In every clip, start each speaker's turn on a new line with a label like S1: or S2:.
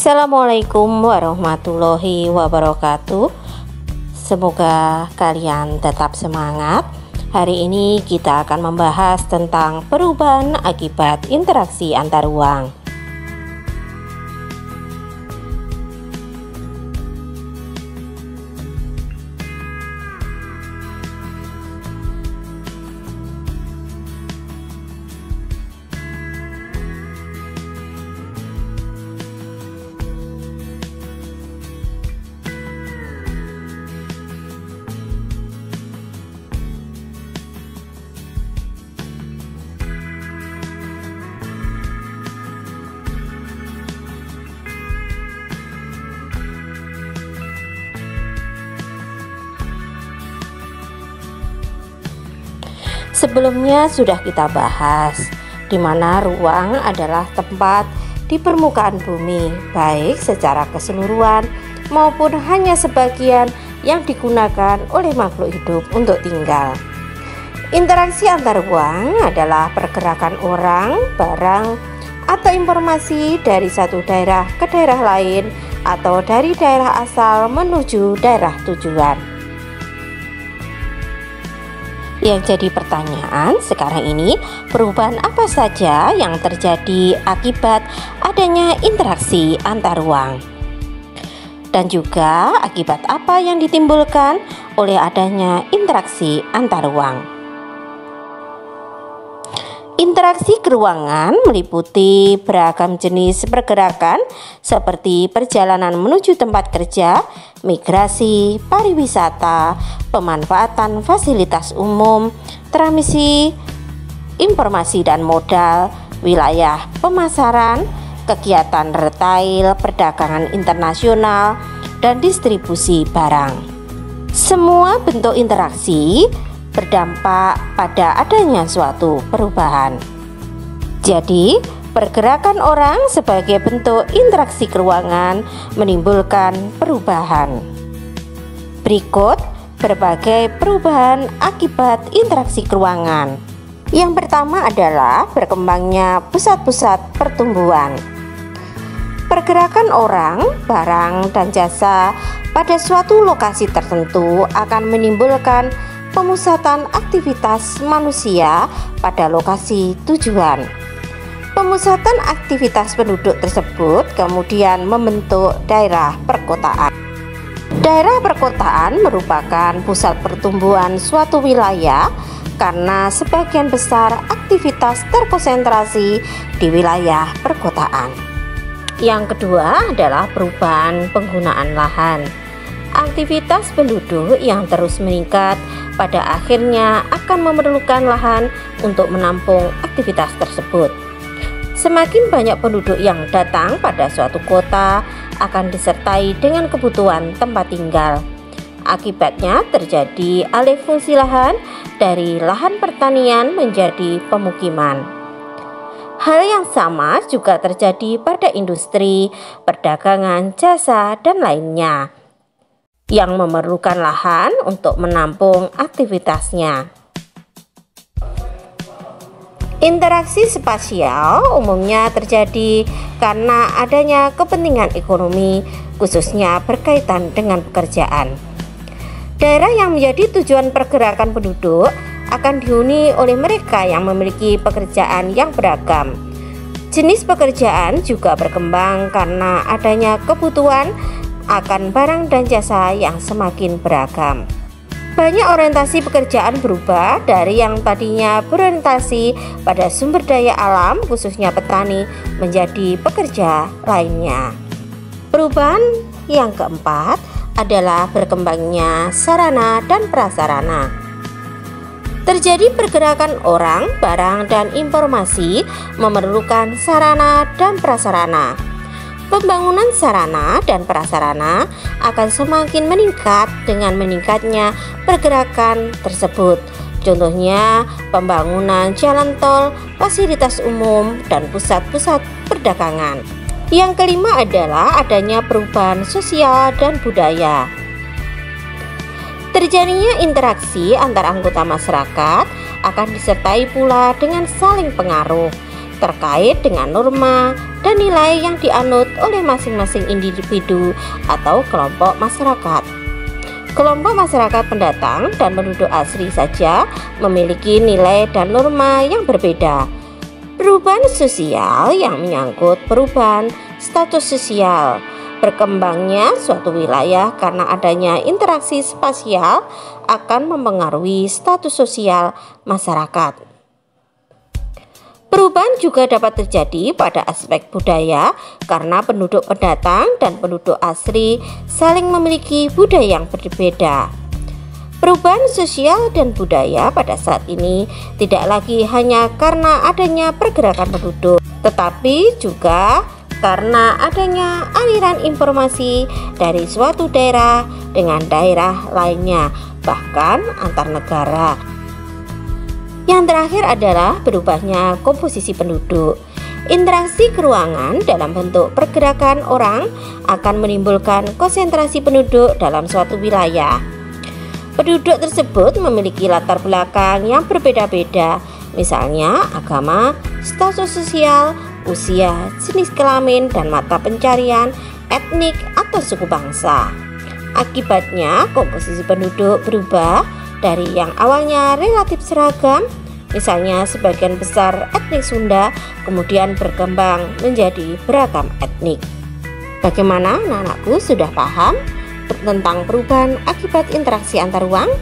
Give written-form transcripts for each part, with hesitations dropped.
S1: Assalamualaikum warahmatullahi wabarakatuh. Semoga kalian tetap semangat. Hari ini kita akan membahas tentang perubahan akibat interaksi antar ruang. Sebelumnya sudah kita bahas di mana ruang adalah tempat di permukaan bumi, baik secara keseluruhan maupun hanya sebagian yang digunakan oleh makhluk hidup untuk tinggal. Interaksi antar ruang adalah pergerakan orang, barang, atau informasi dari satu daerah ke daerah lain atau dari daerah asal menuju daerah tujuan. Yang jadi pertanyaan sekarang ini, perubahan apa saja yang terjadi akibat adanya interaksi antar ruang? Dan juga akibat apa yang ditimbulkan oleh adanya interaksi antar ruang? Interaksi keruangan meliputi beragam jenis pergerakan seperti perjalanan menuju tempat kerja, migrasi, pariwisata, pemanfaatan fasilitas umum, transmisi informasi dan modal, wilayah pemasaran, kegiatan retail, perdagangan internasional, dan distribusi barang. Semua bentuk interaksi berdampak pada adanya suatu perubahan. Jadi, pergerakan orang sebagai bentuk interaksi keruangan menimbulkan perubahan. Berikut berbagai perubahan akibat interaksi keruangan. Yang pertama adalah berkembangnya pusat-pusat pertumbuhan. Pergerakan orang, barang, dan jasa pada suatu lokasi tertentu akan menimbulkan pemusatan aktivitas manusia pada lokasi tujuan. Pemusatan aktivitas penduduk tersebut kemudian membentuk daerah perkotaan. Daerah perkotaan merupakan pusat pertumbuhan suatu wilayah karena sebagian besar aktivitas terkonsentrasi di wilayah perkotaan. Yang kedua adalah perubahan penggunaan lahan. Aktivitas penduduk yang terus meningkat pada akhirnya akan memerlukan lahan untuk menampung aktivitas tersebut. Semakin banyak penduduk yang datang pada suatu kota akan disertai dengan kebutuhan tempat tinggal. Akibatnya terjadi alih fungsi lahan dari lahan pertanian menjadi pemukiman. Hal yang sama juga terjadi pada industri, perdagangan, jasa, dan lainnya yang memerlukan lahan untuk menampung aktivitasnya. Interaksi spasial umumnya terjadi karena adanya kepentingan ekonomi, khususnya berkaitan dengan pekerjaan. Daerah yang menjadi tujuan pergerakan penduduk akan dihuni oleh mereka yang memiliki pekerjaan yang beragam. Jenis pekerjaan juga berkembang karena adanya kebutuhan akan barang dan jasa yang semakin beragam. Banyak orientasi pekerjaan berubah dari yang tadinya berorientasi pada sumber daya alam, khususnya petani, menjadi pekerja lainnya. Perubahan yang keempat adalah berkembangnya sarana dan prasarana. Terjadi pergerakan orang, barang, dan informasi memerlukan sarana dan prasarana. Pembangunan sarana dan prasarana akan semakin meningkat dengan meningkatnya pergerakan tersebut. Contohnya pembangunan jalan tol, fasilitas umum, dan pusat-pusat perdagangan. Yang kelima adalah adanya perubahan sosial dan budaya. Terjadinya interaksi antar anggota masyarakat akan disertai pula dengan saling pengaruh terkait dengan norma, dan nilai yang dianut oleh masing-masing individu atau kelompok masyarakat. Kelompok masyarakat pendatang dan penduduk asli saja memiliki nilai dan norma yang berbeda. Perubahan sosial yang menyangkut perubahan status sosial. Berkembangnya suatu wilayah karena adanya interaksi spasial akan mempengaruhi status sosial masyarakat. Perubahan juga dapat terjadi pada aspek budaya karena penduduk pendatang dan penduduk asli saling memiliki budaya yang berbeda. Perubahan sosial dan budaya pada saat ini tidak lagi hanya karena adanya pergerakan penduduk, tetapi juga karena adanya aliran informasi dari suatu daerah dengan daerah lainnya, bahkan antar negara. Yang terakhir adalah berubahnya komposisi penduduk. Interaksi keruangan dalam bentuk pergerakan orang akan menimbulkan konsentrasi penduduk dalam suatu wilayah. Penduduk tersebut memiliki latar belakang yang berbeda-beda, misalnya agama, status sosial, usia, jenis kelamin, dan mata pencarian, etnik atau suku bangsa. Akibatnya, komposisi penduduk berubah dari yang awalnya relatif seragam, misalnya sebagian besar etnik Sunda, kemudian berkembang menjadi beragam etnik. Bagaimana anak-anakku, sudah paham tentang perubahan akibat interaksi antar ruang?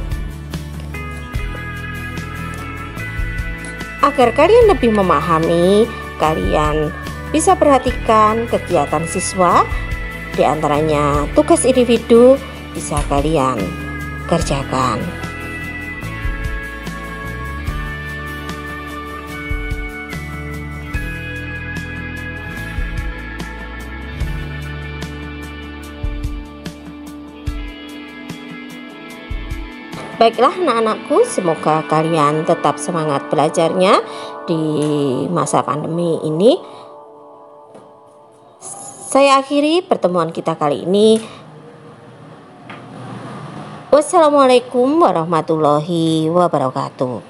S1: Agar kalian lebih memahami, kalian bisa perhatikan kegiatan siswa, diantaranya tugas individu bisa kalian kerjakan. Baiklah anak-anakku, semoga kalian tetap semangat belajarnya di masa pandemi ini. Saya akhiri pertemuan kita kali ini. Wassalamualaikum warahmatullahi wabarakatuh.